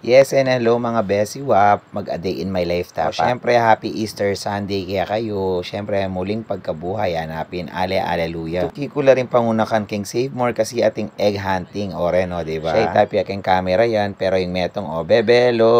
Yes and hello mga Bessie Wap, mag-a day in my life tayo. Siyempre, happy Easter Sunday kaya kayo. Siyempre, muling pagkabuhay, hanapin, aleluya. Tuki ko la rin pangunakan king save more kasi ating egg hunting, ore no, diba? Siya itapi aking camera yan, pero yung metong, bebelo,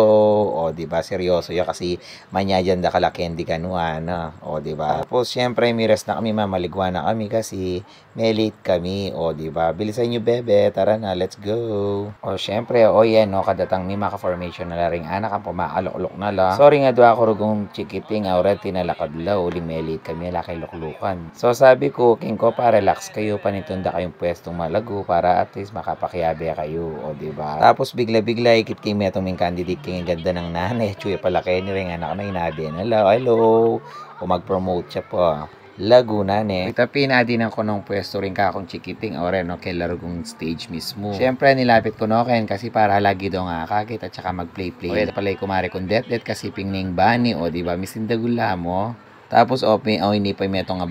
diba, seryoso ya kasi manyayan da kala candy kanuan, no? Diba? Tapos, siyempre, miras na kami, mamaligwa na kami kasi may late kami, diba? Bilisan nyo, bebe, tara na, let's go. Siyempre, yan, no, kadatang may formation na laring anak ang pumakalok-lok na la. Sorry nga doa ako rugong chikiting auret tinalakad la uli melit kami lakay luklukan. So sabi ko king ko pa relax kayo panitunda kayong pwestong malago para at least makapakiyabe kayo diba. Tapos bigla-bigla ikit kay metong ming candidate king ganda ng nanay chuya pala kayo ni ring anak na inabi na la hello o mag-promote siya po. Laguna ne. Tapi na din ang kunong pwesto rin ka akong chikiting ore no kay larugong stage mismo. Siyempre nilapit ko no ken kasi para lagi daw nga kakit at saka mag-play. O palay kumari kung det kasi pingning bani o di ba misindagula mo. Tapos ini pa metong nga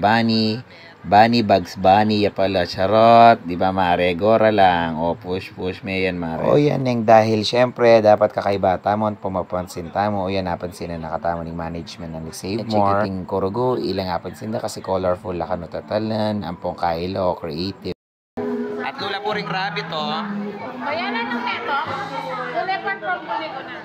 Bunny, Bugs Bunny, ya pala, charot, di ba mare, gora lang, push me yan mare. Yan yung dahil syempre, dapat kakaiba tamon, pumapansin tamo, yan napansin na nakatamo ng management na Save More. Chikiting kurugo, ilang napansin na kasi colorful la kano tatalan, ampong kailo, creative. At lula po ring rabbit Bayanan ng neto, ulipan from kulit ko na.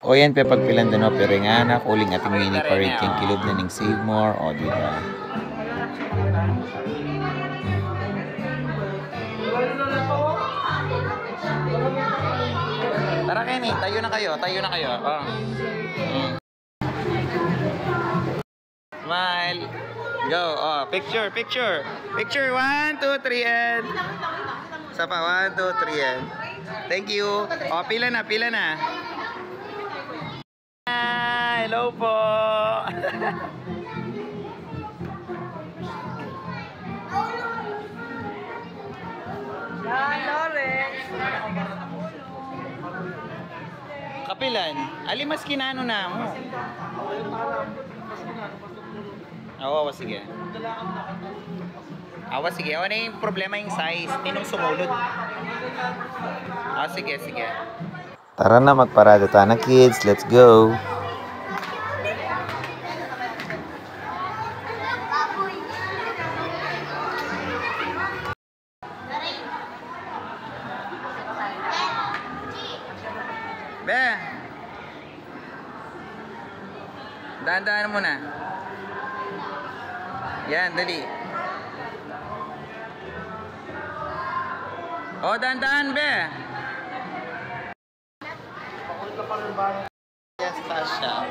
Yan pe pagpilan din pero nga anak uling ating mini parade king kilob na ning Save More di ba. Tara Kenny, tayo na kayo. Smile. Go. Picture. 1, 2, 3 and. Isa pa 1, 2, 3 and. Thank you. Pila na. Hello po. Kapilan, alimas kinano na mo. Sige. Sige. Ano yung problema yung size? Tinong sumulod. Sige. Tara na, magparada tayo na kids. Let's go. Be. Dahan-dahan muna. Yan, dali. Dahan-dahan, be. Yes, Tasha.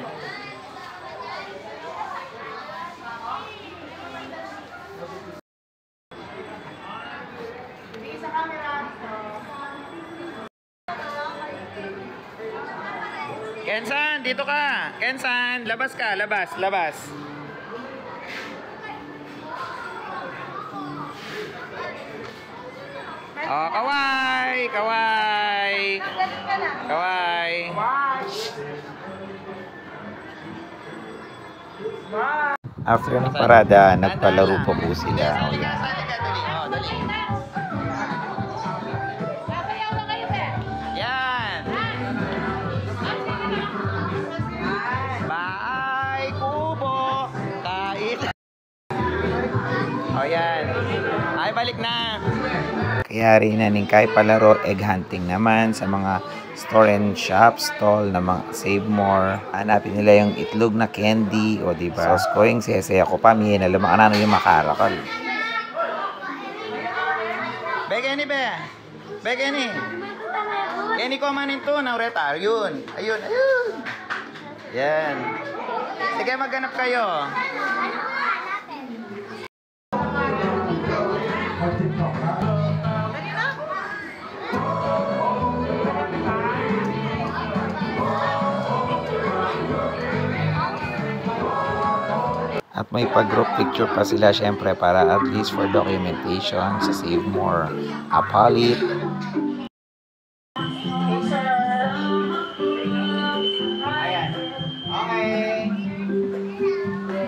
Kensan, dito ka. Kensan, labas ka, labas. Kaway. After ng parada, nagpalaro pa po sila. Yan. Bye, kubo. Kain. Yan. Ay, balik na. Kaya rin na ning kay palaro egg hunting naman sa mga store and shop stall na mga Save More. Hanapin nila yung itlog na candy diba? So scoring sesaya ko pa miye na lumakan yung makarakal. Begeni. Kenny ko manin to na uretar ayun. Yan. Sige maghanap kayo. At may pag-group picture pa sila syempre para at least for documentation sa Save More. Apalit. Ayan. Okay.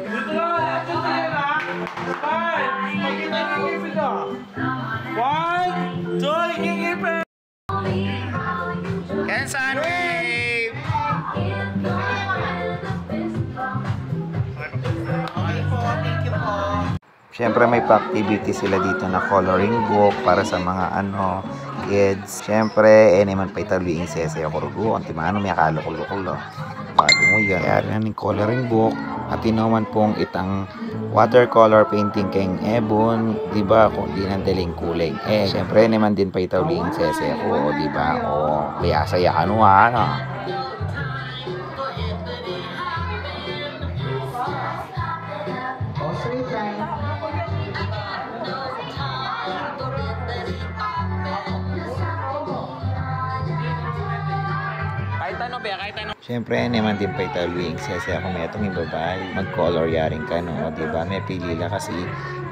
Dito na. Bye. Magiging Siyempre may pa-activity sila dito na coloring book para sa mga kids. Siyempre, naman pa italuing sese ako rugo. Ang timano may kalukul-lukul. Bago mo yan. Kaya rin yung coloring book. At naman pong itang watercolor painting keng ebon. Diba? Kung di nandaling kulay. Siyempre, naman din pa italuing sese ako. Diba? O, liyasaya ka ano. Siyempre, naman din pa italuing sese ako may itong ibabay. Mag-color yaring ka, no? Diba? May pilila kasi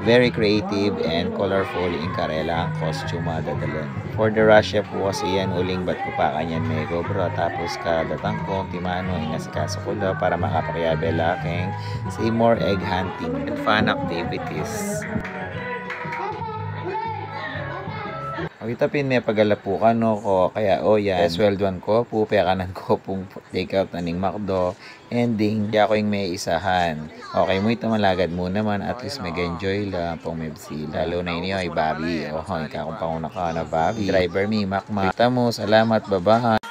very creative and colorful yung karela ang costume dadalan. For the Russia po kasi yan, uling ba't ko pa kanyan mego bro. Tapos kadatang ko, timano, inasikaso ko daw para makapakyabe laking say more egg hunting and fun activities. Itapin may pagalapukan ko kaya yan swelduan ko po pekanan ko pong take out na ning McDo ending kaya ko yung may isahan okay mo ito malagad mo naman at least mag-enjoy lang pong mebsi lalo na inyo ay Bobby ikaw kung panguna ka na Bobby driver mi Macma kita mo salamat bye-bye.